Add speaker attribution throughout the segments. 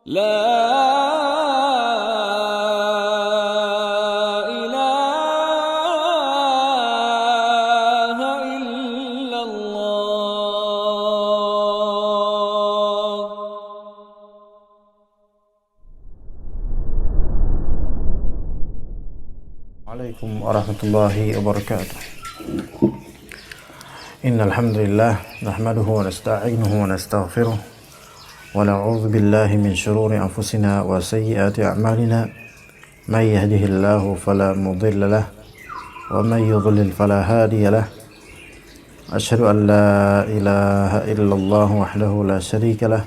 Speaker 1: لا إله إلا الله.
Speaker 2: عليكم ورحمة الله وبركاته. إن الحمد لله نحمده ونستعينه ونستغفره ونعوذ بالله من شرور أنفسنا وسيئات أعمالنا. من يهده الله فلا مضل له ومن يضلل فلا هادي له. أشهد أن لا إله إلا الله وحده لا شريك له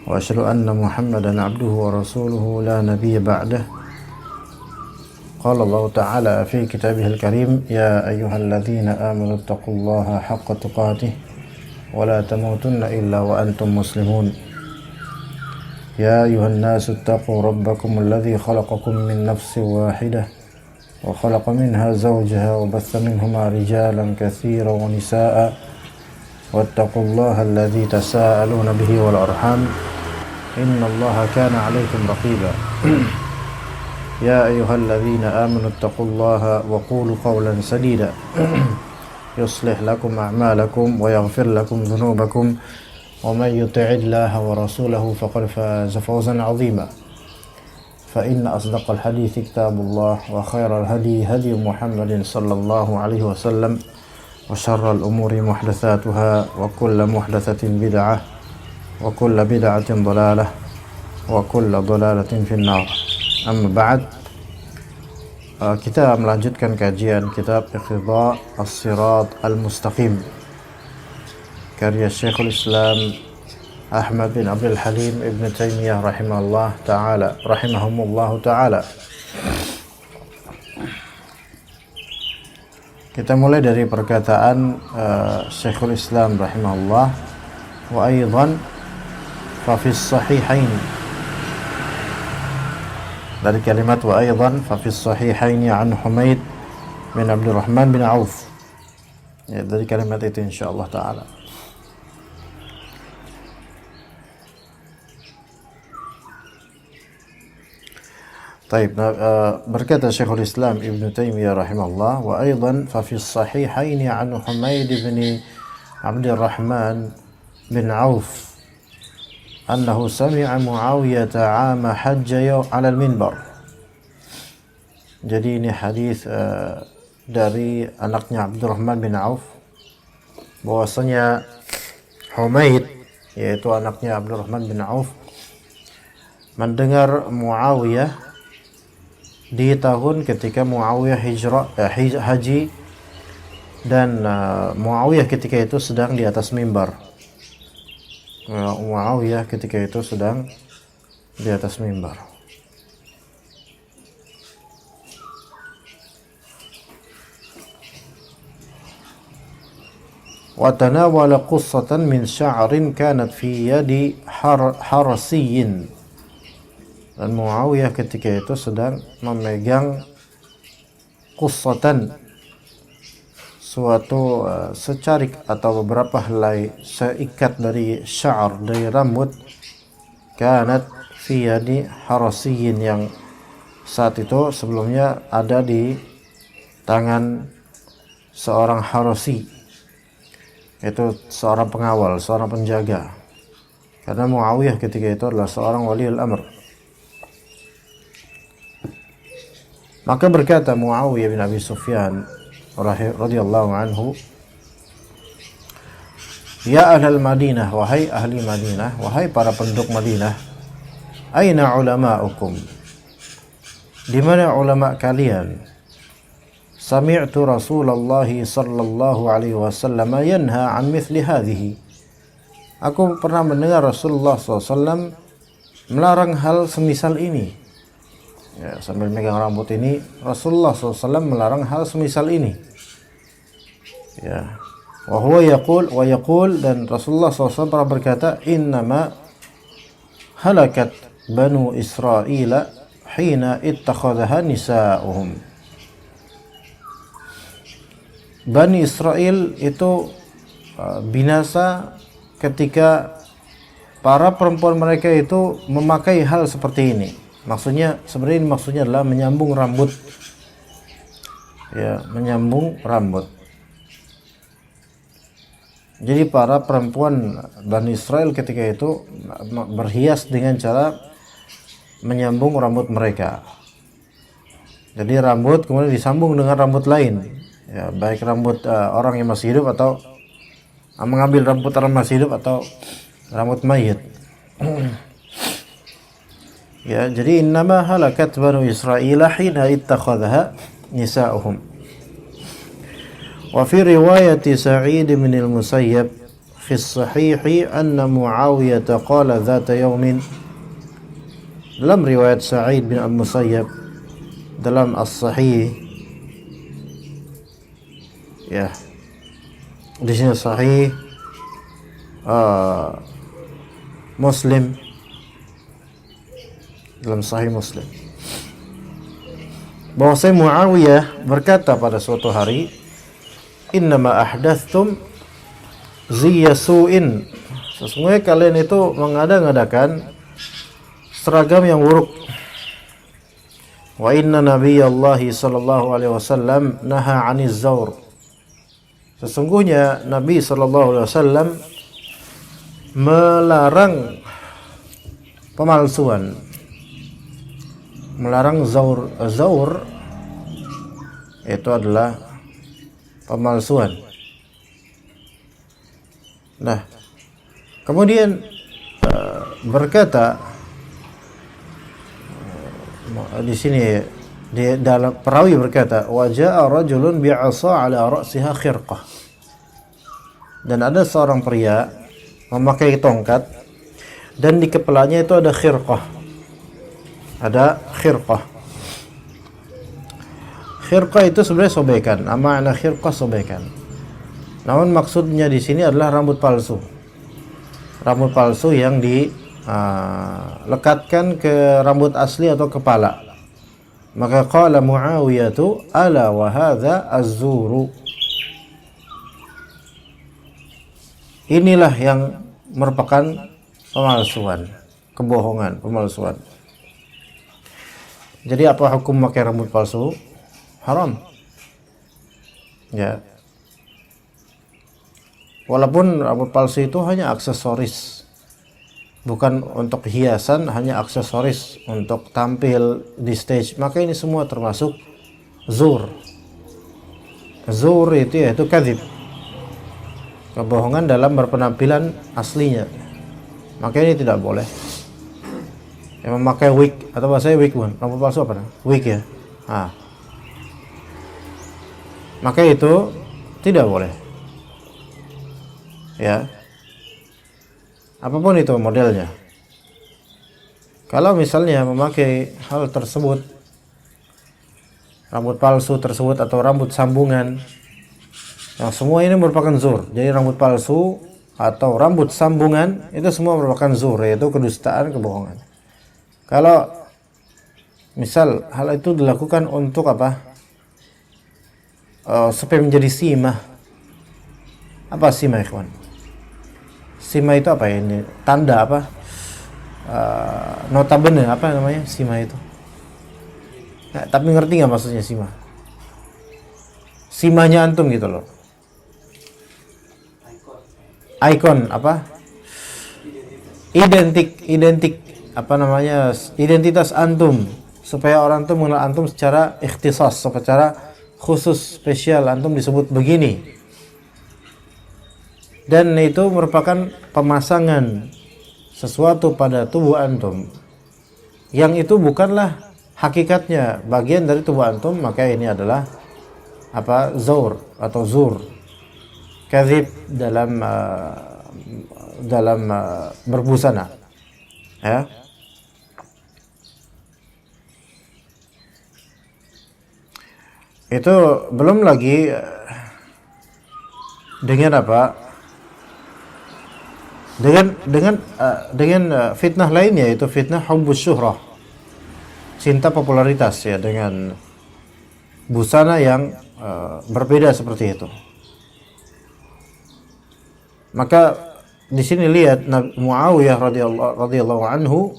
Speaker 2: وأشهد أن محمدا عبده ورسوله لا نبي بعده. قال الله تعالى في كتابه الكريم: يا أيها الذين آمنوا اتقوا الله حق تقاته ولا تموتن إلا وأنتم مسلمون. يا أيها الناس اتقوا ربكم الذي خلقكم من نفس واحدة وخلق منها زوجها وبث منهما رجالا كثيرا ونساء واتقوا الله الذي تساءلون به والأرحام إن الله كان عليكم رقيبا. يا أيها الذين آمنوا اتقوا الله وقولوا قولا سديدا يصلح لكم أعمالكم ويغفر لكم ذنوبكم ومن يطع الله ورسوله فقد فاز فوزا عظيما. فإن أصدق الحديث كتاب الله وخير الهدي هدي محمد صلى الله عليه وسلم وشر الأمور محدثاتها وكل محدثة بدعة وكل بدعة ضلالة وكل ضلالة في النار. Amma ba'd, kita melanjutkan kajian kitab Iqtida As-Sirat Al-Mustaqim karya Syekhul Islam Ahmad bin Abdul Halim Ibn Taymiyah rahimahumullah ta'ala. Kita mulai dari perkataan Syekhul Islam rahimahullah, wa aidan fa fis sahihain, dari kalimat wa aidan fa fis sahihaini an Humaid bin Abdurrahman bin Auf. Ya, dari kalimat itu insyaallah taala. Baik, berkata Syekhul Islam Ibn Taymiyah rahimahullah, wa aidan fa fis sahihaini an Humaid bin Abdurrahman bin Auf annahu sami'a Muawiyah 'ama hajja 'ala al-minbar. Jadi ini hadis dari anaknya Abdurrahman bin Auf, bahwasanya Humaid, yaitu anaknya Abdurrahman bin Auf, mendengar Muawiyah di tahun ketika Muawiyah haji, dan Muawiyah ketika itu sedang di atas mimbar. Muawiyah ketika itu sedang di atas mimbar. Wa tanawala qussatan min sya'rin kanat fi yadi harasiyyin. Dan Muawiyah ketika itu sedang memegang qussatan, suatu secarik atau beberapa helai seikat dari sya'ar, dari rambut, kanat fi yadi harasiyyin, yang saat itu sebelumnya ada di tangan seorang harasi, yaitu seorang pengawal, seorang penjaga, karena Muawiyah ketika itu adalah seorang waliul amr. Maka berkata Muawiyah bin Abi Sufyan radhiyallahu anhu, ya ahlal Madinah, wahai ahli Madinah, wahai para penduduk Madinah, aina ulama'ukum, di mana ulama kalian? Sami'tu Rasulullah sallallahu alaihi wasallam yanha an mithli hadhihi, aku pernah mendengar Rasulullah SAW melarang hal semisal ini. Ya, sambil megang rambut ini, Rasulullah SAW melarang hal semisal ini. Ya, wa huwa yaqul, dan Rasulullah SAW pernah berkata, innama halakat banu Israila hina ittakhadhaha nisa'uhum. Bani Israel itu binasa ketika para perempuan mereka itu memakai hal seperti ini. Sebenarnya maksudnya adalah menyambung rambut. Ya, menyambung rambut. Jadi para perempuan Bani Israel ketika itu berhias dengan cara menyambung rambut mereka. Jadi rambut kemudian disambung dengan rambut lain. Ya, baik rambut orang yang masih hidup atau mengambil rambut orang masih hidup atau rambut mayit. Ya, jadi innama halakat banu Israil hina ittakhadha nisa'uhum. Wa fi riwayat Sa'id bin al-Musayyab fi as-sahih anna Muawiyah qala dhata yawmin. Dalam riwayat Sa'id bin al-Musayyab dalam as-sahih, ya, di sini sahih Muslim, dalam sahih Muslim, bahwasanya Muawiyah berkata pada suatu hari, innama ahdathtum ziyya su'in, sesungguhnya kalian itu mengada-ngadakan seragam yang buruk. Wa inna nabiyallahi sallallahu alaihi wasallam naha 'aniz zawr, sesungguhnya Nabi sallallahu alaihi wasallam melarang pemalsuan, melarang zaur. Zaur itu adalah pemalsuan. Nah, kemudian berkata di sini di dalam perawi berkata, wa jaa rajulun bi'asa ala ra'siha khirqah, dan ada seorang pria memakai tongkat dan di kepalanya itu ada khirqah. Ada khirqah. Khirqah itu sebenarnya sobekan. Makna khirqah sobekan. Namun maksudnya di sini adalah rambut palsu. Rambut palsu yang dilekatkan ke rambut asli atau kepala. Maka qala Muawiyah ala wa hadza az-zuru. Inilah yang merupakan pemalsuan, kebohongan, pemalsuan. Jadi apa hukum memakai rambut palsu? Haram. Ya. Walaupun rambut palsu itu hanya aksesoris, bukan untuk hiasan, hanya aksesoris untuk tampil di stage, maka ini semua termasuk zur. Zur itu yaitu kadzib, kebohongan dalam berpenampilan aslinya. Maka ini tidak boleh. Yang memakai wig atau bahasanya wig, bukan rambut palsu apa? Wig ya. Maka itu tidak boleh. Ya. Apapun itu modelnya. Kalau misalnya memakai hal tersebut, rambut palsu tersebut atau rambut sambungan, yang semua ini merupakan zur. Jadi rambut palsu atau rambut sambungan itu semua merupakan zur, yaitu kedustaan, kebohongan. Kalau misal hal itu dilakukan untuk apa? Supaya menjadi simah. Apa simah, ikhwan? Simah itu apa ya? Ini tanda apa? Notabene apa namanya simah itu? Nah, tapi ngerti nggak maksudnya simah? Simahnya antum gitu loh. Icon apa? Identik apa namanya? Identitas antum, supaya orang tuh mengenal antum secara ikhtisas, secara khusus, spesial. Antum disebut begini. Dan itu merupakan pemasangan sesuatu pada tubuh antum yang itu bukanlah hakikatnya bagian dari tubuh antum, maka ini adalah apa? Zaur atau zur, kadzib dalam berbusana, ya. Itu belum lagi dengan apa? Dengan fitnah lainnya, yaitu fitnah hubbus syuhrah, cinta popularitas, ya, dengan busana yang berbeda seperti itu. Maka di sini lihat Muawiyah radhiyallahu anhu,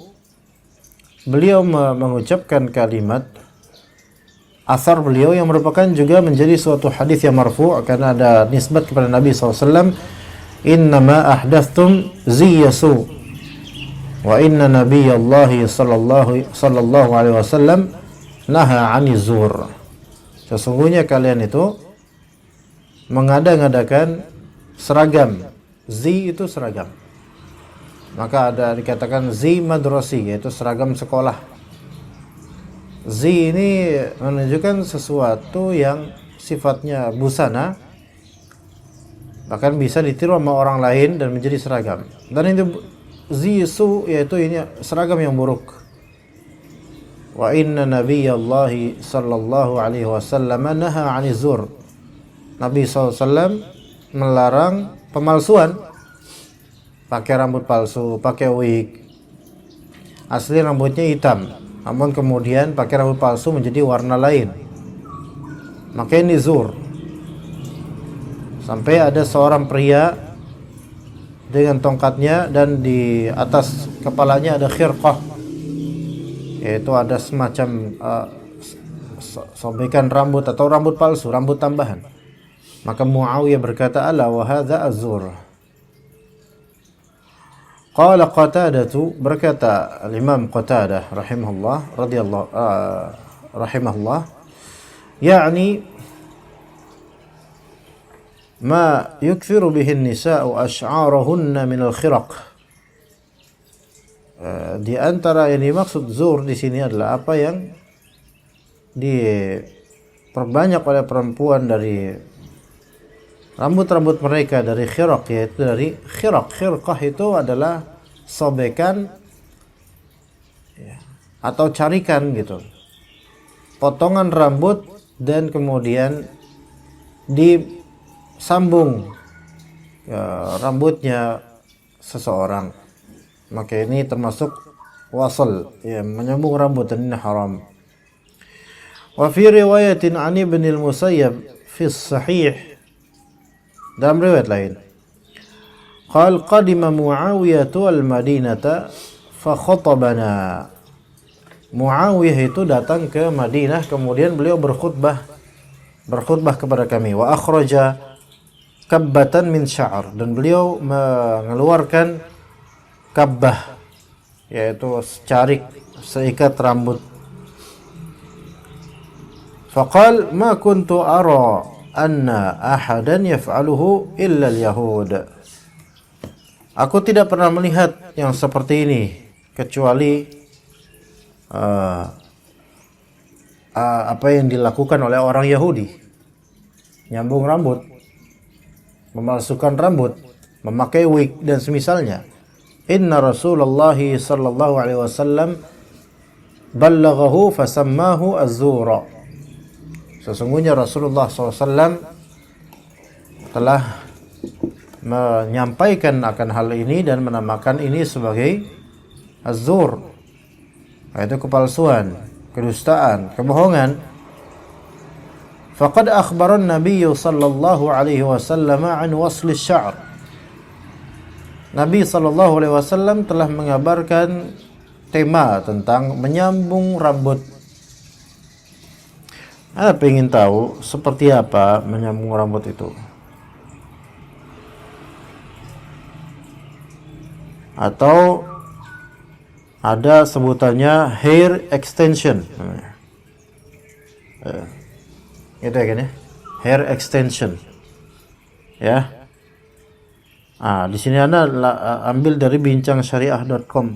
Speaker 2: beliau mengucapkan kalimat asar beliau yang merupakan juga menjadi suatu hadis yang marfu' karena ada nisbat kepada Nabi SAW. Innama ahdathtum ziyasu wa inna nabiyallahi sallallahu alaihi wasallam naha 'anil zur. Sesungguhnya kalian itu mengada-ngadakan seragam. Zi itu seragam. Maka ada dikatakan zi madrasi, yaitu seragam sekolah. Zi ini menunjukkan sesuatu yang sifatnya busana, bahkan bisa ditiru sama orang lain dan menjadi seragam. Dan itu zi su, yaitu ini seragam yang buruk. Wa inna nabiyallahi sallallahu alaihi wasallam naha 'anil zur. Nabi SAW melarang pemalsuan, pakai rambut palsu, pakai wig. Asli rambutnya hitam, namun kemudian pakai rambut palsu menjadi warna lain. Maka ini zur. Sampai ada seorang pria dengan tongkatnya dan di atas kepalanya ada khirqah, yaitu ada semacam sobekan rambut atau rambut palsu, rambut tambahan. Maka Muawiyah berkata, ala wa hadza az-zur. Qala Qatadatu, berkata al-Imam Qatadah rahimahullah rahimahullah, yani ma yukthiru bihi an-nisa'u ash'arahunna min al-khiraq. Di antara yang dimaksud zur di sini adalah apa yang diperbanyak oleh perempuan dari rambut-rambut mereka, dari khiraq, yaitu dari khiraq. Khirqah itu adalah sobekan ya, atau carikan gitu, potongan rambut dan kemudian disambung ya, rambutnya seseorang. Maka ini termasuk wasal, ya, menyambung rambut, dan ini haram. Wa fi riwayatin an Ibn al-Musayyab fi sahih, dalam riwayat lain, qal qadima Muawiyah al-Madinata fa khatabana. Muawiyah itu datang ke Madinah, kemudian beliau berkhutbah kepada kami. Wa akhraja kabbatan min sya'ar, dan beliau mengeluarkan kabbah, yaitu secarik, seikat rambut. Faqal ma kuntu ara anna ahadan yaf'aluhu illa al-yahud. Aku tidak pernah melihat yang seperti ini kecuali apa yang dilakukan oleh orang Yahudi. Nyambung rambut, memalsukan rambut, memakai wig dan semisalnya. Inna Rasulullah sallallahu alaihi wasallam ballaghahu fasammahu az-zura. Sesungguhnya Rasulullah SAW telah menyampaikan akan hal ini dan menamakan ini sebagai az-zur, yaitu kepalsuan, kedustaan, kebohongan. Faqad akhbaran Nabi sallallahu alaihi wasallam an wasl asy-sya'r. Nabi sallallahu alaihi wasallam telah mengabarkan tema tentang menyambung rambut. Anda ingin tahu seperti apa menyambung rambut itu? Atau ada sebutannya hair extension. Itu ya kan ya? Hair extension. Ya. Di sini Anda ambil dari bincangsyariah.com.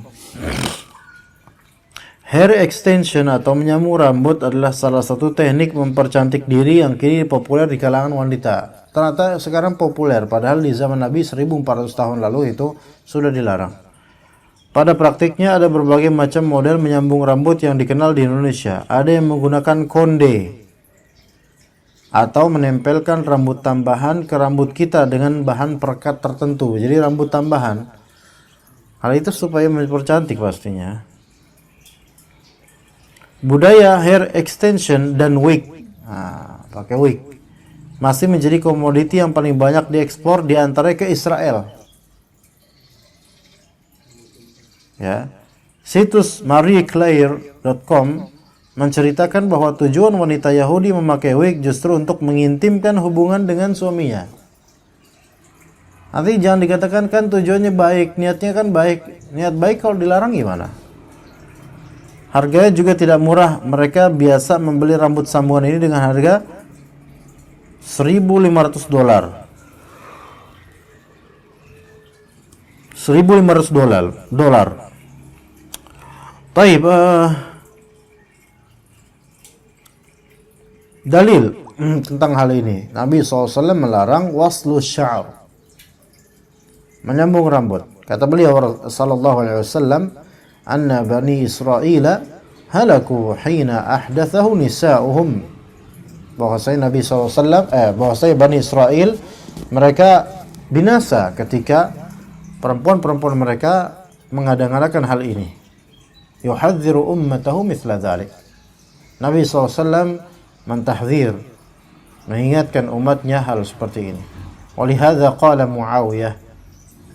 Speaker 2: Hair extension atau menyambung rambut adalah salah satu teknik mempercantik diri yang kini populer di kalangan wanita. Ternyata sekarang populer, padahal di zaman Nabi 1400 tahun lalu itu sudah dilarang. Pada praktiknya ada berbagai macam model menyambung rambut yang dikenal di Indonesia. Ada yang menggunakan konde atau menempelkan rambut tambahan ke rambut kita dengan bahan perekat tertentu. Jadi rambut tambahan. Hal itu supaya mempercantik pastinya. Budaya hair extension dan wig, pakai wig, masih menjadi komoditi yang paling banyak diekspor di antaranya ke Israel. Ya. Situs marieclaire.com menceritakan bahwa tujuan wanita Yahudi memakai wig justru untuk mengintimkan hubungan dengan suaminya. Nanti jangan dikatakan kan tujuannya baik, niatnya kan baik. Niat baik kalau dilarang gimana? Harganya juga tidak murah. Mereka biasa membeli rambut sambungan ini dengan harga $1.500. $1.500. Taib, dalil tentang hal ini. Nabi SAW melarang waslu sya'ar, menyambung rambut. Kata beliau sallallahu alaihi wasallam, anna bani Israel halaku hina ahdathahu nisa'uhum. Bahwasanya Nabi SAW, bahwasanya Bani Israel mereka binasa ketika perempuan-perempuan mereka mengada-ngadakan hal ini. Yuhadziru ummatahu mithla dzalik. Nabi SAW mentahdzir, mengingatkan umatnya hal seperti ini. Walihadza qala Muawiyah,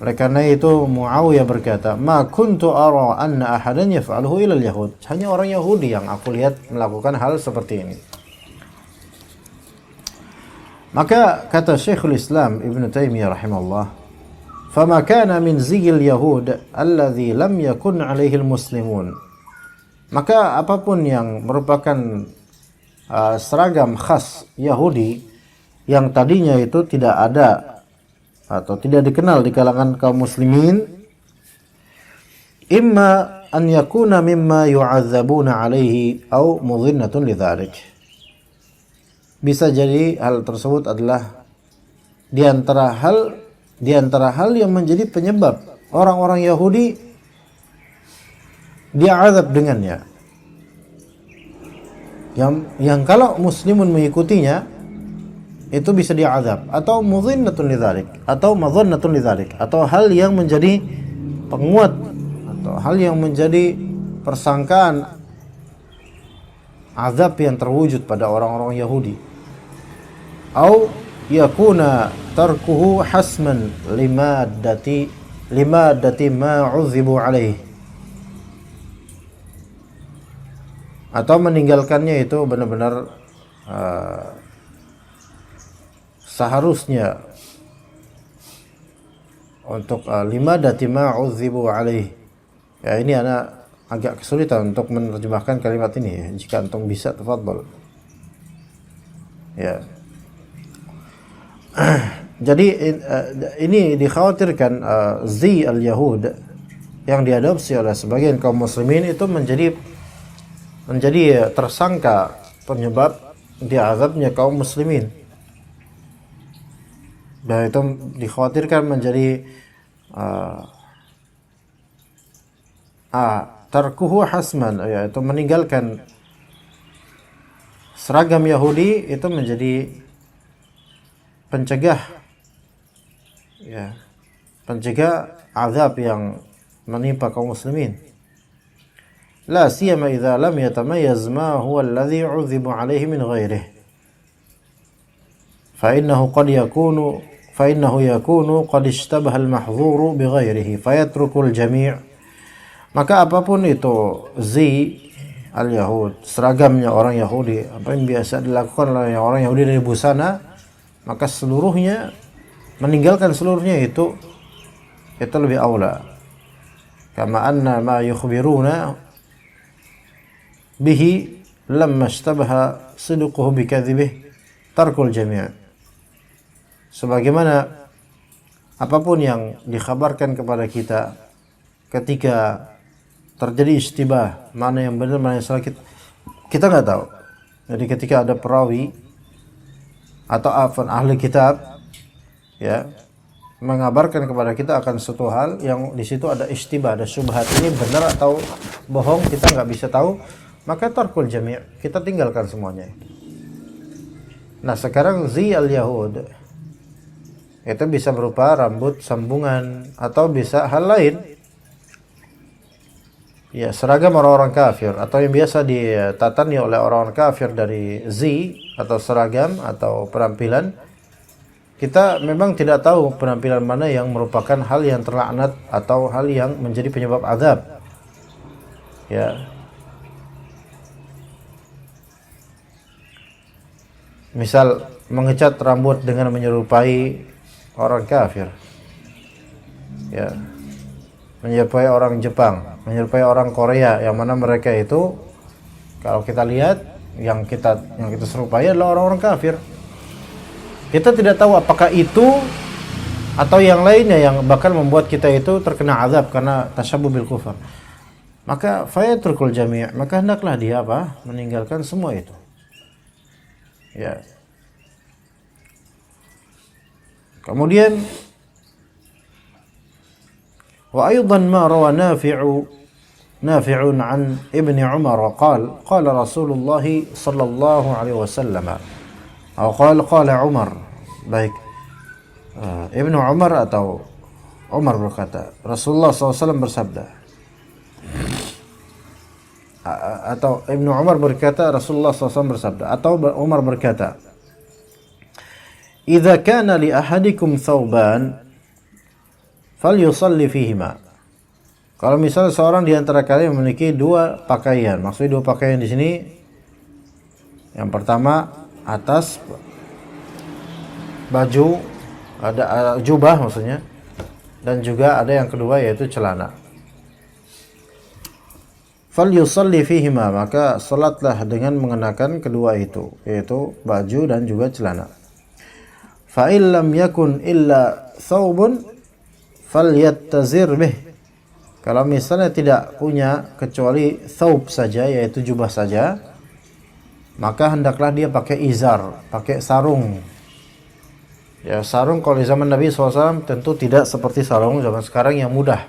Speaker 2: oleh karena itu Muawiyah berkata, ma kuntu ara anna ahadan yaf'aluhu ila al-yahud. Hanya orang Yahudi yang aku lihat melakukan hal seperti ini. Maka kata Syekhul Islam Ibn Taimiyah rahimahullah, fama kana min ziyil yahud alladhi lam yakun alaihi al-muslimun. Maka apapun yang merupakan seragam khas Yahudi yang tadinya itu tidak ada atau tidak dikenal di kalangan kaum muslimin, imma an yakuna mimma yu'adzabuna alaihi au mudhinnatun lidzalik. Bisa jadi hal tersebut adalah di antara hal yang menjadi penyebab orang-orang Yahudi diazab dengannya. Yang kalau muslimun mengikutinya itu bisa diazab, atau mudhinnatun lidzalik, atau madhannatun lidzalik, atau hal yang menjadi penguat atau hal yang menjadi persangkaan azab yang terwujud pada orang-orang Yahudi. Au yakuna tarkuhu hasman limaddati ma uzibu alaih, atau meninggalkannya itu benar-benar seharusnya untuk limadati ma uzibu alaih. Ya, ini anak agak kesulitan untuk menerjemahkan kalimat ini ya. Jika antum bisa, tafadhol. Ya. Jadi ini dikhawatirkan zi al-yahud yang diadopsi oleh sebagian kaum muslimin itu menjadi tersangka penyebab diazabnya kaum muslimin. Dan itu dikhawatirkan menjadi tarkuhu hasman, yaitu meninggalkan seragam Yahudi itu menjadi pencegah azab yang menimpa kaum muslimin. La siyama idza lam yatamayyaz ma huwa alladhi 'udhibu 'alayhi min ghairihi. فإنه يكون قد اشتبه المحظور بغيره فيترك الجميع. Maka apapun itu al-Yahud, seragamnya orang Yahudi, apa yang biasa dilakukan oleh orang Yahudi dari busana, maka seluruhnya, meninggalkan seluruhnya itu lebih aula. Kama anna ma yukhbiruna bihi lamma ishtabaha sidquhu bikadhibihi tarkul jami'. Sebagaimana apapun yang dikhabarkan kepada kita ketika terjadi istibah, mana yang benar mana yang salah, kita nggak tahu. Jadi ketika ada perawi atau ahli kitab ya mengabarkan kepada kita akan suatu hal yang di situ ada istibah, ada syubhat, ini benar atau bohong, kita nggak bisa tahu, maka tarkul jami', kita tinggalkan semuanya. Nah, sekarang al-Yahud itu bisa berupa rambut sambungan atau bisa hal lain. Ya, seragam orang-orang kafir atau yang biasa ditatani oleh orang-orang kafir dari atau seragam atau penampilan. Kita memang tidak tahu penampilan mana yang merupakan hal yang terlaknat atau hal yang menjadi penyebab azab. Ya. Misal mengecat rambut dengan menyerupai orang kafir. Ya. Menyerupai orang Jepang, menyerupai orang Korea, yang mana mereka itu kalau kita lihat yang kita serupai adalah orang-orang kafir. Kita tidak tahu apakah itu atau yang lainnya yang bakal membuat kita itu terkena azab karena tasyabuh bil kufar. Maka fayatrukul jami', maka hendaklah dia apa? Meninggalkan semua itu. Ya. Kemudian wa aidan ma rawa nafi'un an Ibni Umar qala Rasulullah sallallahu alaihi wasallam atau qala Umar. Baik. Ibnu Umar atau Umar berkata, Rasulullah SAW bersabda, atau Ibnu Umar berkata, Rasulullah SAW bersabda, atau Umar berkata, "Idza kana li ahadikum thawban falyusalli fihima." Kalau misalnya seorang di antara kalian memiliki dua pakaian, maksudnya dua pakaian di sini, yang pertama atas baju, ada jubah maksudnya, dan juga ada yang kedua yaitu celana. Falyusalli fihima, maka salatlah dengan mengenakan kedua itu, yaitu baju dan juga celana. Fa illam yakun illa thawbun falyattazir bih. Kalau misalnya tidak punya kecuali thawb saja, yaitu jubah saja, maka hendaklah dia pakai izar, pakai sarung. Ya, sarung kalau di zaman Nabi SAW tentu tidak seperti sarung zaman sekarang yang mudah.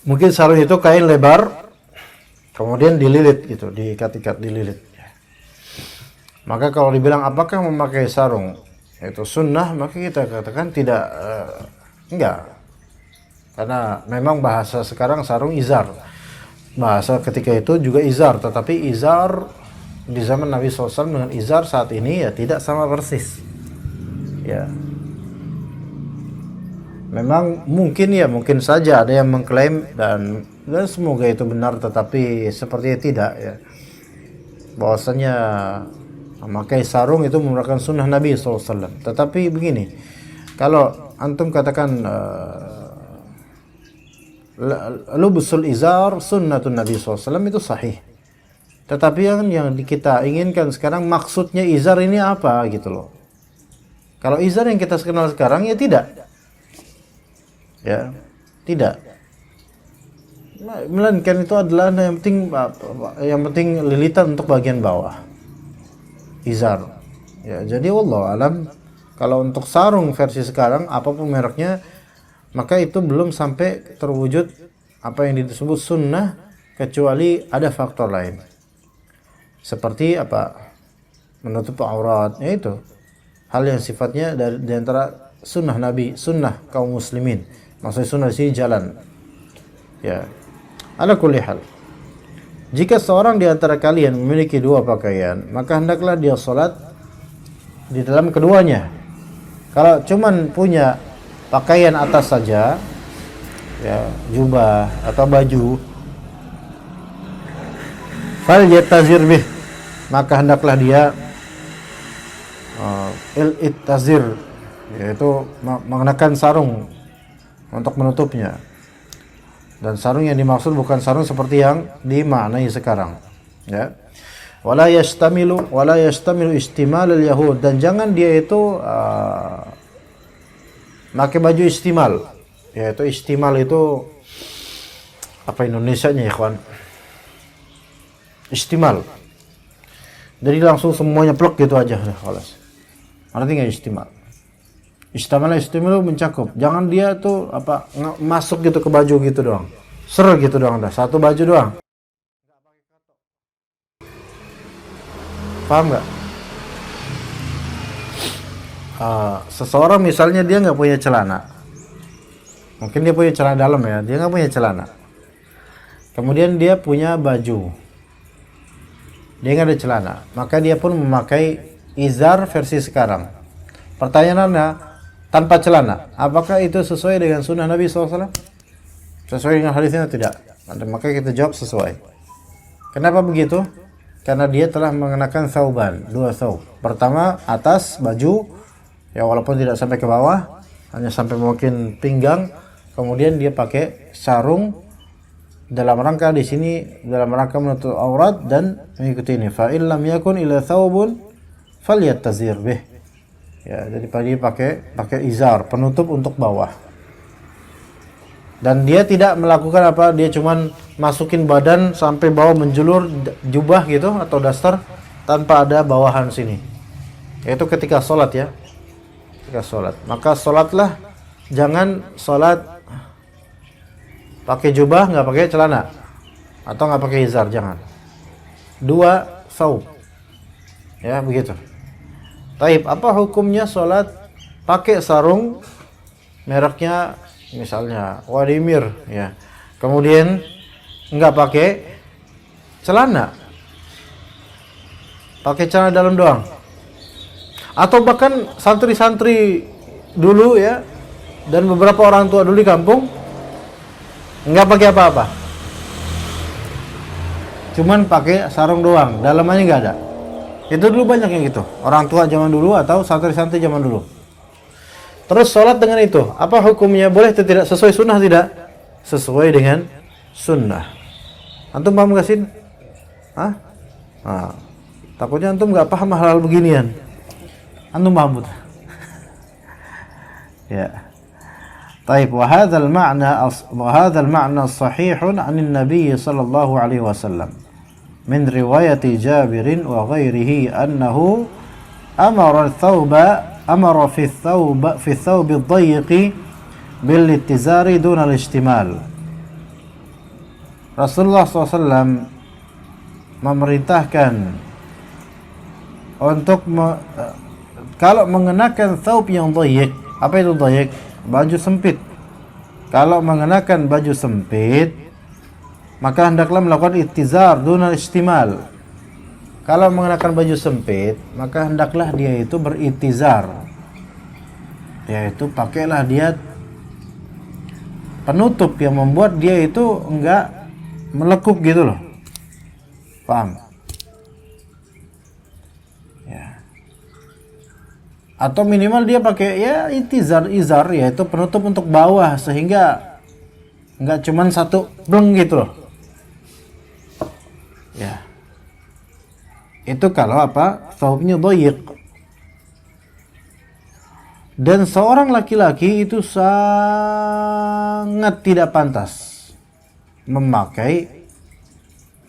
Speaker 2: Mungkin sarung itu kain lebar, kemudian dililit gitu, diikat-ikat, dililit. Maka kalau dibilang apakah memakai sarung itu sunnah, maka kita katakan tidak, enggak. Karena memang bahasa sekarang sarung izar. Bahasa ketika itu juga izar, tetapi izar di zaman Nabi SAW dengan izar saat ini ya tidak sama persis. Ya. Memang mungkin saja ada yang mengklaim dan semoga itu benar, tetapi sepertinya tidak ya. Bahwasanya memakai sarung itu merupakan sunnah Nabi SAW. Tetapi begini, kalau antum katakan lubusul izar sunnatun Nabi SAW, itu sahih. Tetapi yang kita inginkan sekarang, maksudnya izar ini apa gitu loh. Kalau izar yang kita kenal sekarang ya tidak. Ya, tidak. Melainkan itu adalah yang penting lilitan untuk bagian bawah. Izar. Ya, jadi wallahu alam, kalau untuk sarung versi sekarang apapun mereknya, maka itu belum sampai terwujud apa yang disebut sunnah, kecuali ada faktor lain. Seperti apa? Menutup aurat, yaitu hal yang sifatnya di antara sunnah Nabi, sunnah kaum muslimin. Maksudnya sunnah di sini jalan. Ya. Ala kulli hal. Jika seorang di antara kalian memiliki dua pakaian, maka hendaklah dia salat di dalam keduanya. Kalau cuman punya pakaian atas saja, ya, jubah atau baju, fal yatazir bih, maka hendaklah dia il-ittazir, yaitu mengenakan sarung untuk menutupnya. Dan sarung yang dimaksud bukan sarung seperti yang dimaknai sekarang, ya. Wala yastamilu istimal al-yahud, dan jangan dia itu pakai baju istimal. Yaitu istimal itu apa Indonesianya ya, ikhwan? Istimal. Jadi langsung semuanya plek gitu aja, khalas. Artinya nggak istimal. Istimal mencakup. Jangan dia tuh masuk gitu ke baju gitu doang. Ser gitu doang, dah satu baju doang. Paham nggak? Seseorang misalnya dia nggak punya celana. Mungkin dia punya celana dalam ya, dia nggak punya celana. Kemudian dia punya baju. Dia nggak ada celana. Maka dia pun memakai izar versi sekarang. Pertanyaannya, tanpa celana, apakah itu sesuai dengan sunnah Nabi SAW? Sesuai dengan hadisnya tidak? Maka kita jawab sesuai. Kenapa begitu? Karena dia telah mengenakan thawban, 2 thawb. Pertama atas baju, ya walaupun tidak sampai ke bawah, hanya sampai mungkin pinggang. Kemudian dia pakai sarung dalam rangka di sini dalam rangka menutup aurat dan mengikuti ini. Fa illam yakun ila thawbun falyattazir bih. Ya, jadi dia pakai izar, penutup untuk bawah. Dan dia tidak melakukan apa, dia cuman masukin badan sampai bawah menjulur jubah gitu atau daster tanpa ada bawahan sini. Yaitu ketika sholat ya. Ketika sholat. Maka sholatlah, jangan sholat pakai jubah, nggak pakai celana. Atau nggak pakai izar, jangan. 2 thawb. Ya, begitu. Taib, apa hukumnya sholat pakai sarung mereknya misalnya Wadimir ya. Kemudian nggak pakai celana. Pakai celana dalam doang. Atau bahkan santri-santri dulu ya dan beberapa orang tua dulu di kampung nggak pakai apa-apa. Cuman pakai sarung doang, dalamannya nggak ada. Itu dulu banyak yang gitu. Orang tua zaman dulu atau santri-santri zaman dulu. Terus sholat dengan itu, apa hukumnya? Boleh atau tidak? Sesuai sunnah tidak? Sesuai dengan sunnah. Antum paham gak sih? Hah? Nah, takutnya antum gak paham hal-hal beginian. Antum paham betul? Ya. طيب وهذا المعنى صحيح عن النبي صلى الله عليه وسلم من رواية جابر وغيره أنه أمر في الثوب الضيق بالاتزار دون الاشتمال. Rasulullah SAW memerintahkan untuk kalau mengenakan thawb yang dhayiq. Apa itu dhayiq? Baju sempit. Kalau mengenakan baju sempit, maka hendaklah melakukan ittizar dunal istimal. Kalau mengenakan baju sempit, maka hendaklah dia itu beritizar. Yaitu pakailah dia penutup yang membuat dia itu enggak melekuk gitu loh. Paham? Ya. Atau minimal dia pakai ya izar, yaitu penutup untuk bawah sehingga enggak cuman satu bleng gitu loh. Ya. Itu kalau apa? Thawbnya dhayiq. Dan seorang laki-laki itu sangat tidak pantas memakai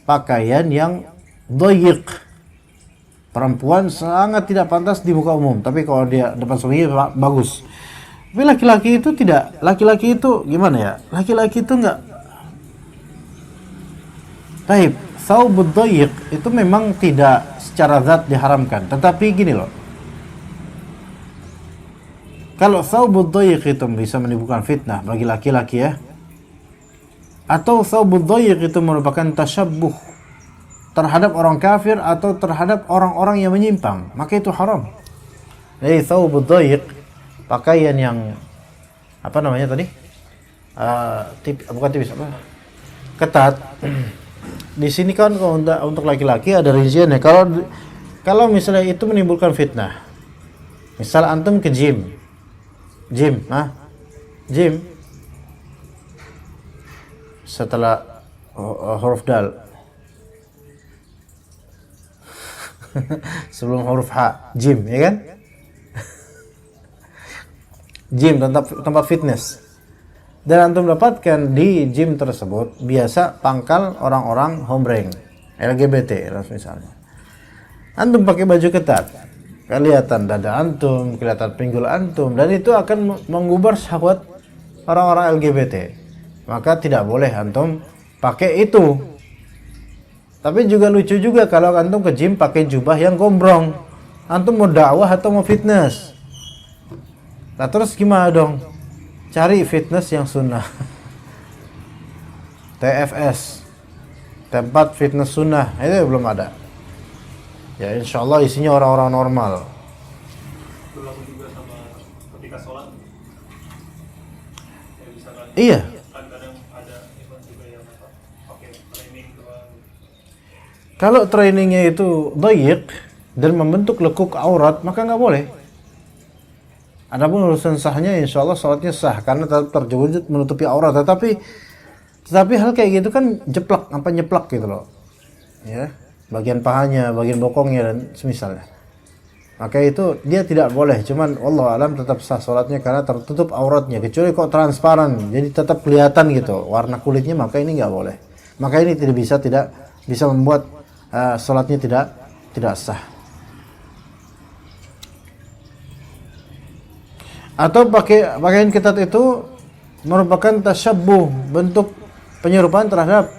Speaker 2: pakaian yang dhayiq. Perempuan sangat tidak pantas di muka umum, tapi kalau dia depan suaminya bagus. Tapi laki-laki itu tidak. Laki-laki itu gimana ya? Laki-laki itu enggak. Taib, thawbud dhayiq itu memang tidak secara zat diharamkan, tetapi gini loh. Kalau thawbud dhayiq itu bisa menimbulkan fitnah bagi laki-laki ya. Atau thawbud dhayiq itu merupakan tasyabbuh terhadap orang kafir atau terhadap orang-orang yang menyimpang, maka itu haram. Jadi thawbud dhayiq, pakaian yang apa namanya tadi? Bukan tipis apa? Ketat. Di sini kan untuk laki-laki ada rinciannya. Kalau misalnya itu menimbulkan fitnah. Misal antum ke gym. Gym. Setelah huruf dal. Sebelum huruf H, gym, ya kan? Gym, tempat fitness. Dan antum dapatkan di gym tersebut biasa pangkal orang-orang hombreng, LGBT misalnya. Antum pakai baju ketat, kelihatan dada antum, kelihatan pinggul antum, dan itu akan mengubar syahwat orang-orang LGBT. Maka tidak boleh antum pakai itu. Tapi juga lucu juga kalau antum ke gym pakai jubah yang gombrong. Antum mau dakwah atau mau fitness? Nah terus gimana dong? Cari fitness yang sunnah. TFS, tempat fitness sunnah, itu belum ada. Ya insya Allah isinya orang-orang normal.
Speaker 3: Berlaku juga sama ketika sholat.
Speaker 2: Iya.
Speaker 3: Kadang ada pakai training doang.
Speaker 2: Kalau trainingnya itu dhayiq dan membentuk lekuk aurat, maka nggak boleh. Adapun urusan sahnya, insya Allah sholatnya sah karena tetap terwujud menutupi aurat. Tetapi hal kayak gitu kan nyeplak gitu loh, ya, bagian pahanya, bagian bokongnya dan semisalnya. Maka itu dia tidak boleh. Cuman Allah alam tetap sah sholatnya karena tertutup auratnya. Kecuali kok transparan, jadi tetap kelihatan gitu warna kulitnya, maka ini nggak boleh. Maka ini tidak bisa membuat sholatnya tidak sah. Atau pakaian ketat itu merupakan tasyabbuh, bentuk penyerupaan terhadap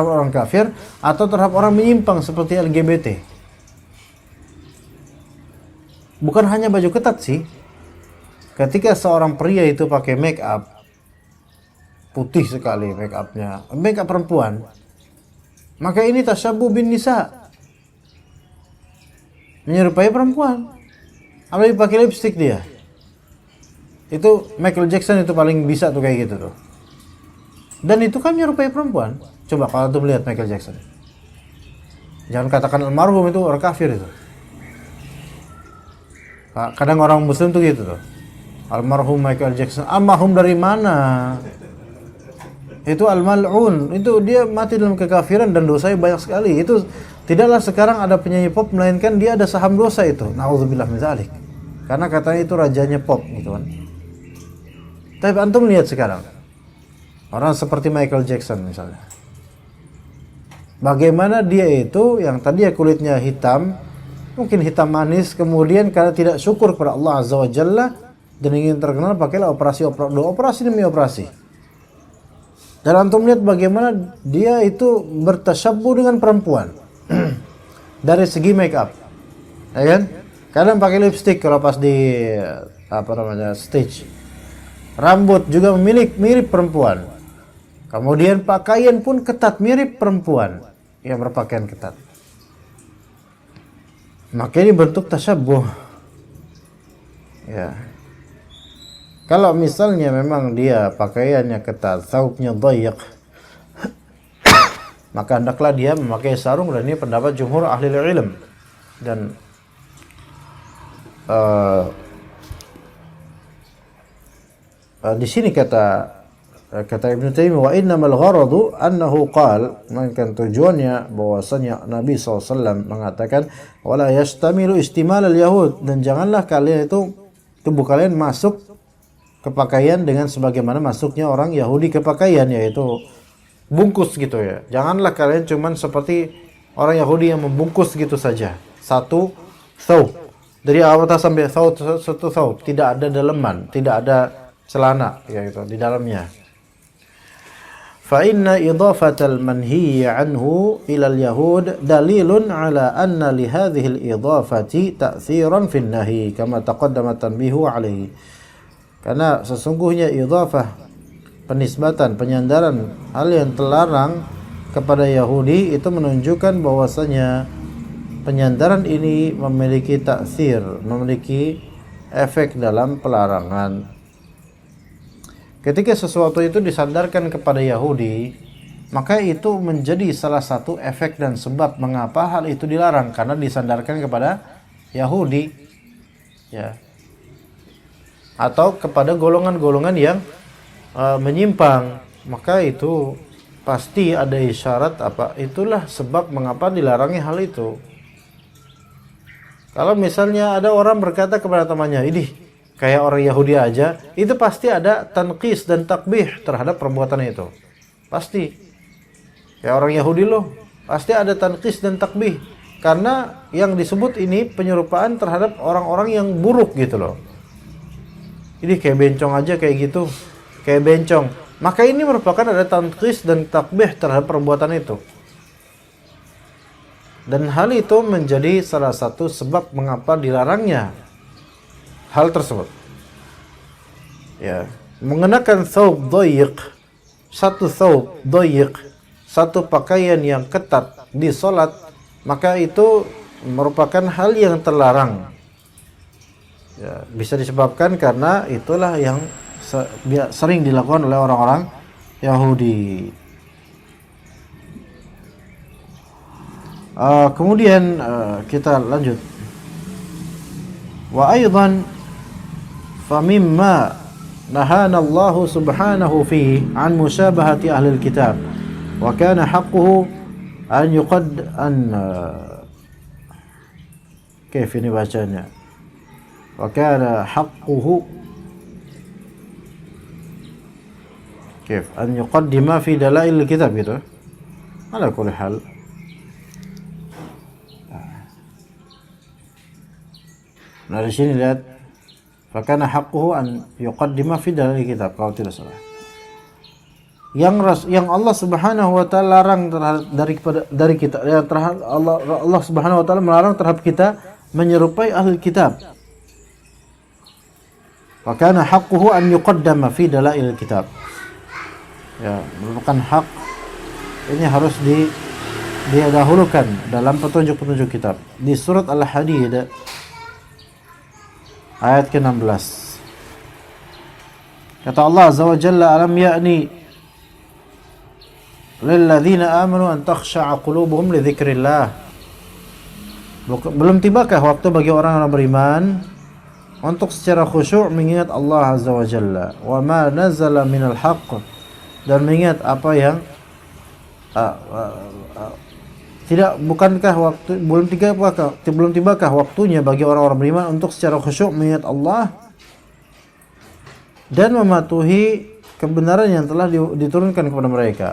Speaker 2: orang kafir atau terhadap orang menyimpang seperti LGBT. Bukan hanya baju ketat sih. Ketika seorang pria itu pakai make up putih sekali, make up perempuan, maka ini tasyabbuh bin nisa, menyerupai perempuan. Apalagi pakai lipstick dia. Itu Michael Jackson itu paling bisa tuh kayak gitu tuh. Dan itu kan menyerupai perempuan. Coba kalau tuh melihat Michael Jackson. Jangan katakan almarhum, itu orang kafir itu. Kadang orang muslim tuh gitu tuh. Almarhum Michael Jackson. Almarhum dari mana? Itu al-mal'un. Itu dia mati dalam kekafiran dan dosanya banyak sekali. Itu tidaklah sekarang ada penyanyi pop, melainkan dia ada saham dosa itu. Na'udzubillah min dzalik. Karena katanya itu rajanya pop gitu kan. Tapi antum lihat sekarang orang seperti Michael Jackson misalnya, bagaimana dia itu yang tadi ya kulitnya hitam, mungkin hitam manis, kemudian karena tidak syukur kepada Allah Azza wa Jalla dan ingin terkenal, pakailah operasi demi operasi. Dan antum lihat bagaimana dia itu bertasyabbuh dengan perempuan dari segi make up, ya kan? Kadang pakai lipstick kalau pas di stage. Rambut juga mirip perempuan. Kemudian pakaian pun ketat, mirip perempuan yang berpakaian ketat. Maka ini bentuk tasyabbuh. Ya. Kalau misalnya memang dia pakaiannya ketat, thawbnya dhayiq, maka hendaklah dia memakai sarung, dan ini pendapat jumhur ahli ilm. Dan di sini kata Ibnu Taimiyah, wa innamal gharadu annahu qala, melainkan tujuannya bahwasanya Nabi SAW mengatakan wala yastamilu istimal al-yahud, dan janganlah kalian tubuh kalian masuk ke pakaian dengan sebagaimana masuknya orang Yahudi ke pakaian, yaitu bungkus gitu ya. Janganlah kalian cuman seperti orang Yahudi yang membungkus gitu saja, satu thawb dari awal sampai satu thawb, tidak ada daleman, tidak ada celana yaitu di dalamnya. Fa inna idhafatal manhiy anhu ila al-yahud dalilun ala anna li hadhihi al-idhafati ta'thiran fi an-nahy kama taqaddama tanbihu alaihi. Karena sesungguhnya idhafah, penisbatan, penyandaran hal yang terlarang kepada Yahudi itu menunjukkan bahwasanya penyandaran ini memiliki ta'thir, memiliki efek dalam pelarangan. Ketika sesuatu itu disandarkan kepada Yahudi, maka itu menjadi salah satu efek dan sebab mengapa hal itu dilarang, karena disandarkan kepada Yahudi, ya, atau kepada golongan-golongan yang menyimpang, maka itu pasti ada isyarat itulah sebab mengapa dilarangnya hal itu. Kalau misalnya ada orang berkata kepada temannya, "Idih, kayak orang Yahudi aja," itu pasti ada tanqis dan takbih terhadap perbuatan itu. Pasti. Kayak orang Yahudi loh, pasti ada tanqis dan takbih. Karena yang disebut ini penyerupaan terhadap orang-orang yang buruk gitu loh. Ini kayak bencong aja kayak gitu. Kayak bencong. Maka ini merupakan ada tanqis dan takbih terhadap perbuatan itu. Dan hal itu menjadi salah satu sebab mengapa dilarangnya hal tersebut. Ya, mengenakan thawb dhayiq, satu thawb dhayiq, satu pakaian yang ketat di salat, maka itu merupakan hal yang terlarang. Ya, bisa disebabkan karena itulah yang sering dilakukan oleh orang-orang Yahudi. Kemudian kita lanjut. Wa aidan famimma nahana Allah subhanahu fihi an musyabahati ahli kitab wa kana haqquhu an kayf ini bacanya, wa kana haqquhu kayf an yuqaddima fi dalail kitab gitu ala kulli hal. Nah di sini lihat, fakana haqquhu an yuqaddima fi dalil kitab, kalau tidak salah. Yang Allah Subhanahu wa taala larang dari kita, yang Allah Subhanahu wa taala melarang terhadap kita menyerupai ahli kitab. Fakana haqquhu an yuqaddama fi dalail kitab. Ya, merupakan hak ini harus didahulukan dalam petunjuk-petunjuk kitab. Di surat Al-Hadid ayat ke-16. Kata Allah Azza wa Jalla, alam ya'ni lilladzina amanu an takhsha'a qulubuhum li dzikrillah. Belum tibakah waktu bagi orang-orang beriman untuk secara khusyuk mengingat Allah Azza wa Jalla, wa ma nazala minal haqq, dan mengingat apa yang belum tibakah waktunya bagi orang-orang beriman untuk secara khusyuk mengingat Allah dan mematuhi kebenaran yang telah diturunkan kepada mereka.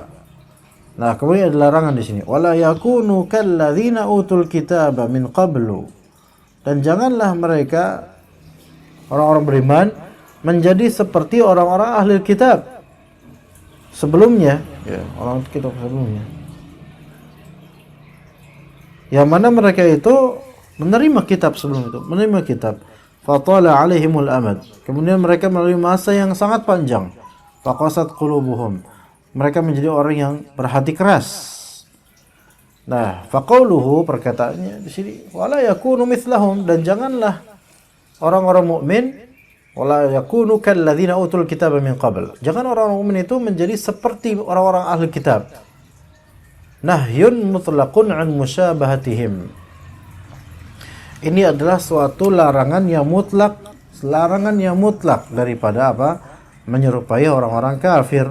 Speaker 2: Nah, kemudian ada larangan di sini. Wala yakunu kalladzina utul kitaba min qablu. Dan janganlah mereka orang-orang beriman menjadi seperti orang-orang ahli kitab sebelumnya, ya, orang kitab sebelumnya. Yang mana mereka itu menerima kitab sebelum itu, menerima kitab. Fatala alaihimul amad. Kemudian mereka melalui masa yang sangat panjang. Faqasat qulubuhum. Mereka menjadi orang yang berhati keras. Nah, faqauluhu, perkataannya di sini, wala yakunu mithlahum, dan janganlah orang-orang mukmin, wala yakunu kalladzina utul kitaba min qabl. Jangan orang mukmin itu menjadi seperti orang-orang ahli kitab. Nahyun mutlaqun an musyabahatihim. Ini adalah suatu larangan yang mutlak daripada apa? Menyerupai orang-orang kafir.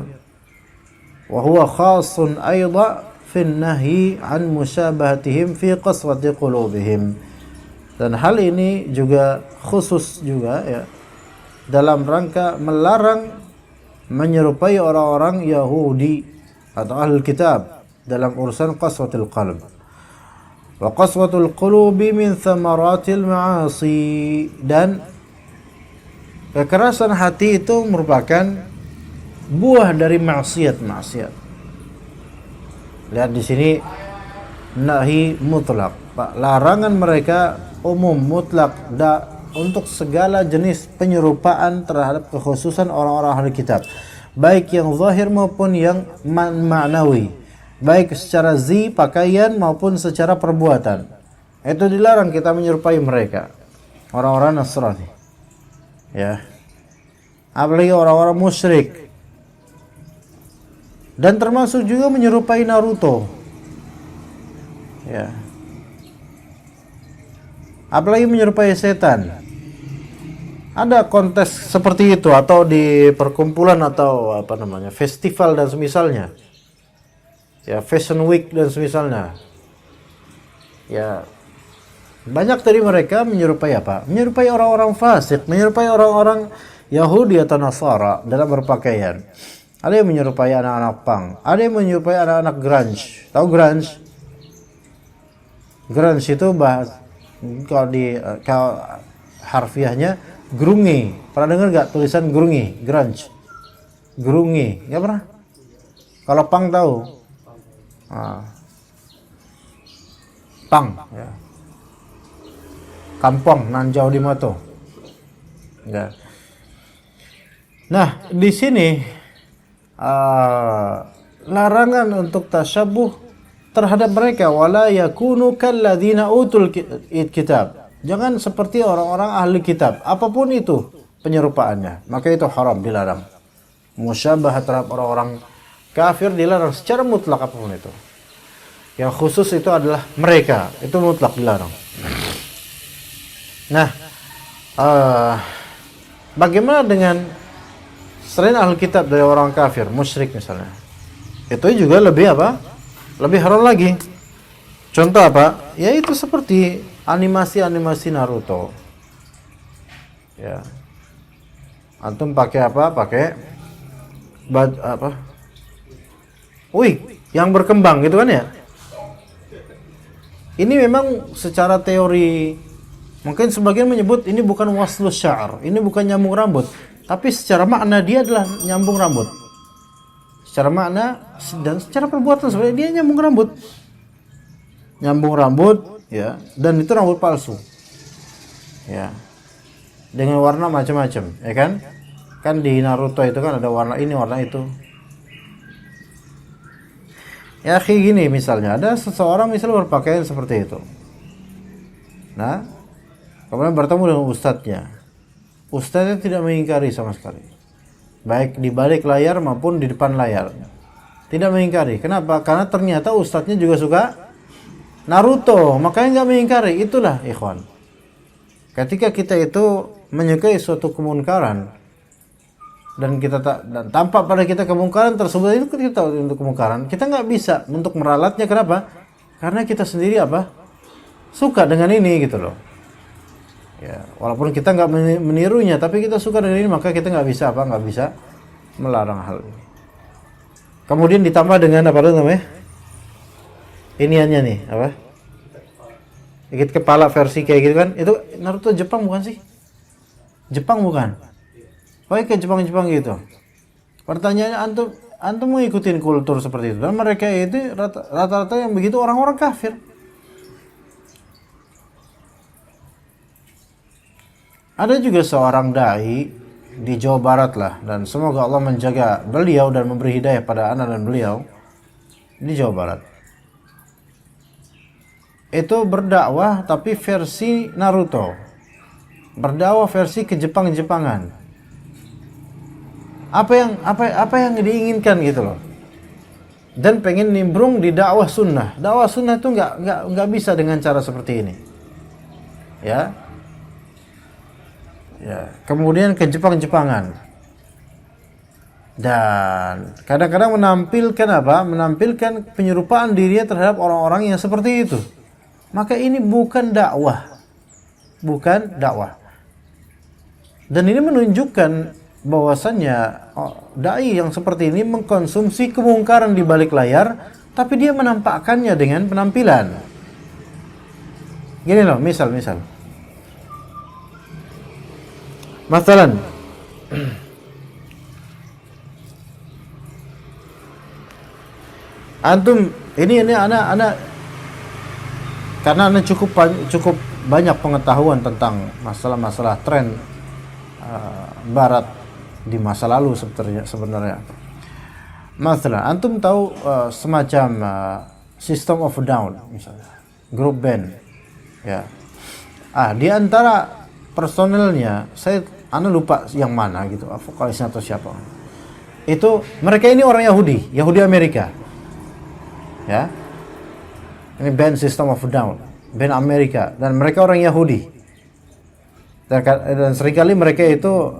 Speaker 2: Wa huwa khasun aidha fi nahyi an musyabahatihim fi qaswati qulubihim. Dan hal ini juga khusus juga, ya, dalam rangka melarang menyerupai orang-orang Yahudi atau ahli kitab dalam urusan qaswatul qalb. Wa qaswatul qulubi min thamaratil ma'asi, dan kekerasan hati itu merupakan buah dari maksiat. Lihat di sini, nahi mutlak, larangan mereka umum mutlak untuk segala jenis penyerupaan terhadap kekhususan orang-orang ahli kitab, baik yang zahir maupun yang ma'nawi, baik secara pakaian maupun secara perbuatan. Itu dilarang kita menyerupai mereka, orang-orang Nasrani, ya, apalagi orang-orang musyrik. Dan termasuk juga menyerupai Naruto, ya, apalagi menyerupai setan. Ada kontes seperti itu, atau di perkumpulan atau apa namanya, festival dan semisalnya, ya, fashion week dan semisalnya, ya, banyak dari mereka menyerupai apa? Menyerupai orang-orang fasik, menyerupai orang-orang Yahudi atau Nasara dalam berpakaian. Ada yang menyerupai anak-anak punk, ada yang menyerupai anak-anak grunge. Tahu grunge? Grunge itu kalau harfiahnya grunge. Pernah dengar gak tulisan grunge? Grunge, grunge, nggak pernah? Kalau punk tahu? Punk, ya. Kampung Nanjau di Mato. Ya. Nah, di sini larangan untuk tasyabuh terhadap mereka. Wala yakunu kalladzina utul kitab. Jangan seperti orang-orang ahli kitab, apapun itu penyerupaannya, maka itu haram, dilarang. Musyabah terhadap orang-orang kafir dilarang secara mutlak apapun itu. Yang khusus itu adalah mereka, itu mutlak dilarang. Nah, bagaimana dengan selain ahli kitab dari orang kafir, musyrik misalnya? Itu juga lebih apa? Lebih haram lagi. Contoh apa? Ya itu seperti animasi-animasi Naruto. Ya. Antum pakai apa? Pakai apa? Wih, yang berkembang gitu kan ya? Ini memang secara teori mungkin sebagian menyebut ini bukan waslus sya'ar, ini bukan nyambung rambut, tapi secara makna dia adalah nyambung rambut. Secara makna dan secara perbuatan sebenarnya dia nyambung rambut. Nyambung rambut ya, dan itu rambut palsu. Ya. Dengan warna macam-macam, ya kan? Kan di Naruto itu kan ada warna ini, warna itu. Ya kayak gini misalnya, ada seseorang misalnya berpakaian seperti itu. Nah, kemudian bertemu dengan ustadznya. Ustadznya tidak mengingkari sama sekali. Baik di balik layar maupun di depan layar. Tidak mengingkari. Kenapa? Karena ternyata ustadznya juga suka Naruto, makanya nggak mengingkari. Itulah ikhwan. Ketika kita itu menyukai suatu kemunkaran dan kita dan tampak pada kita kemungkaran tersebut, itu kita untuk kemungkaran, kita nggak bisa untuk meralatnya. Kenapa? Karena kita sendiri apa? Suka dengan ini gitu loh. Ya, walaupun kita nggak menirunya, tapi kita suka dengan ini, maka kita nggak bisa apa? Nggak bisa melarang hal ini. Kemudian ditambah dengan apa namanya? Iniannya nih apa? Ikut kepala versi kayak gitu kan? Itu Naruto Jepang bukan sih? Jepang bukan? Oh iya, ke Jepang gitu. Pertanyaannya, antum mau ikutin kultur seperti itu, dan mereka itu rata-rata yang begitu orang-orang kafir. Ada juga seorang dai di Jawa Barat lah, dan semoga Allah menjaga beliau dan memberi hidayah pada anak dan beliau di Jawa Barat. Itu berdakwah tapi versi Naruto, berdakwah versi ke Jepang-Jepangan. Apa yang diinginkan gitu loh, dan pengen nimbrung di dakwah sunnah. Dakwah sunnah itu nggak bisa dengan cara seperti ini, ya. Kemudian ke Jepang-Jepangan, dan kadang-kadang menampilkan penyerupaan dirinya terhadap orang-orang yang seperti itu. Maka ini bukan dakwah, dan ini menunjukkan bahwasannya dai yang seperti ini mengkonsumsi kemungkaran di balik layar, tapi dia menampakkannya dengan penampilan. Gini loh, misal masalan antum ini anak karena anak cukup banyak pengetahuan tentang masalah-masalah tren barat di masa lalu sebenarnya. Masalah antum tahu semacam System of a Down misalnya, grup band, ya. Di antara personelnya Anda lupa yang mana gitu, vokalisnya atau siapa. Itu mereka ini orang Yahudi Amerika. Ya. Ini band System of a Down, band Amerika, dan mereka orang Yahudi. Dan seringkali mereka itu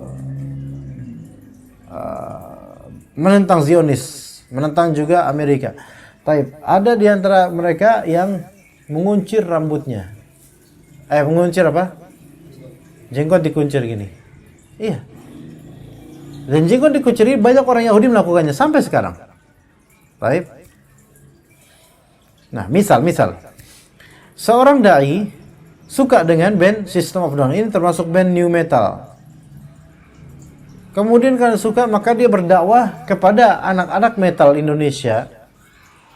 Speaker 2: menentang Zionis, menentang juga Amerika. Tapi ada di antara mereka yang menguncir rambutnya. Menguncir apa? Jenggot dikuncir gini. Iya. Dan jenggot dikuncir ini banyak orang Yahudi melakukannya sampai sekarang. Baik. Nah, misal seorang dai suka dengan band System of a Down. Ini termasuk band new metal. Kemudian karena suka, maka dia berdakwah kepada anak-anak metal Indonesia,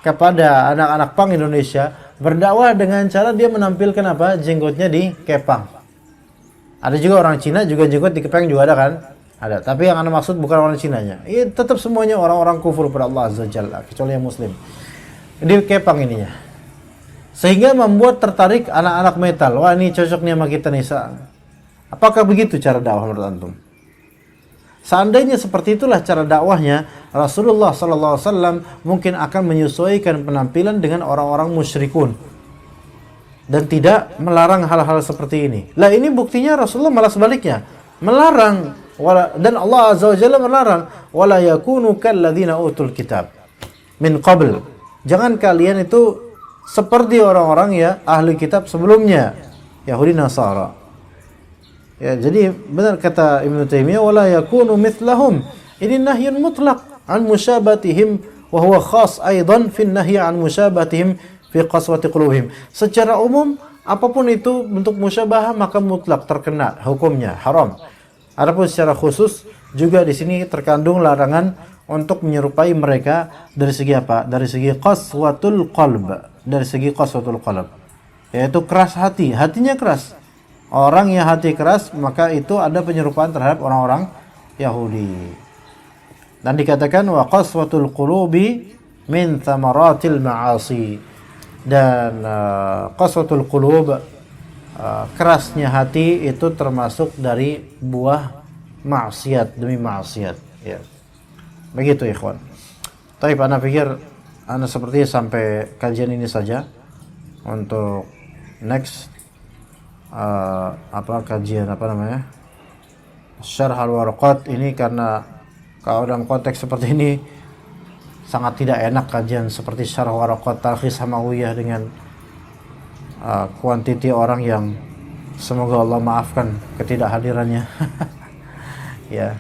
Speaker 2: kepada anak-anak punk Indonesia, berdakwah dengan cara dia menampilkan apa? Jenggotnya dikepang. Ada juga orang Cina juga jenggot dikepang juga ada kan? Ada. Tapi yang Anda maksud bukan orang Cinanya. Ini tetap semuanya orang-orang kufur pada Allah Azza Jalla, kecuali yang Muslim. Dikepang ininya. Sehingga membuat tertarik anak-anak metal. Wah, ini cocok nih sama kita nih. Apakah begitu cara dakwah menurut antum? Seandainya seperti itulah cara dakwahnya, Rasulullah SAW mungkin akan menyesuaikan penampilan dengan orang-orang musyrikun dan tidak melarang hal-hal seperti ini. Lah ini buktinya Rasulullah malah sebaliknya, melarang, dan Allah Azza wa Jalla melarang, wala yakunu kalladzina utul kitab min qabl. Jangan kalian itu seperti orang-orang ya ahli kitab sebelumnya, Yahudi Nasara. Ya, jadi benar kata Ibnu Taimiyah, wala yakunu mithlahum. Ini nahyun mutlaq an musyabatihim wa huwa khas aidan fi nahyi an musyabatihim fi qaswati qulubihim. Secara umum apapun itu bentuk musyabahah maka mutlak terkena hukumnya haram. Adapun secara khusus juga di sini terkandung larangan untuk menyerupai mereka dari segi apa? Dari segi qaswatul qalb, dari segi qaswatul qalb, yaitu keras hati, hatinya keras. Orang yang hati keras maka itu ada penyerupaan terhadap orang-orang Yahudi. Dan dikatakan wa qaswatul qulubi min thamaratil ma'asi. Dan qaswatul qulub, kerasnya hati itu termasuk dari buah maksiat demi maksiat, ya. Begitu ikhwan. Tapi ana pikir ana sepertinya sampai kajian ini saja. Untuk next kajian Syarh al-Waraqat ini, karena kalau dalam konteks seperti ini sangat tidak enak kajian seperti Syarh Waraqat Talkhis Hamawiyah dengan kuantiti orang yang semoga Allah maafkan ketidakhadirannya. Ya.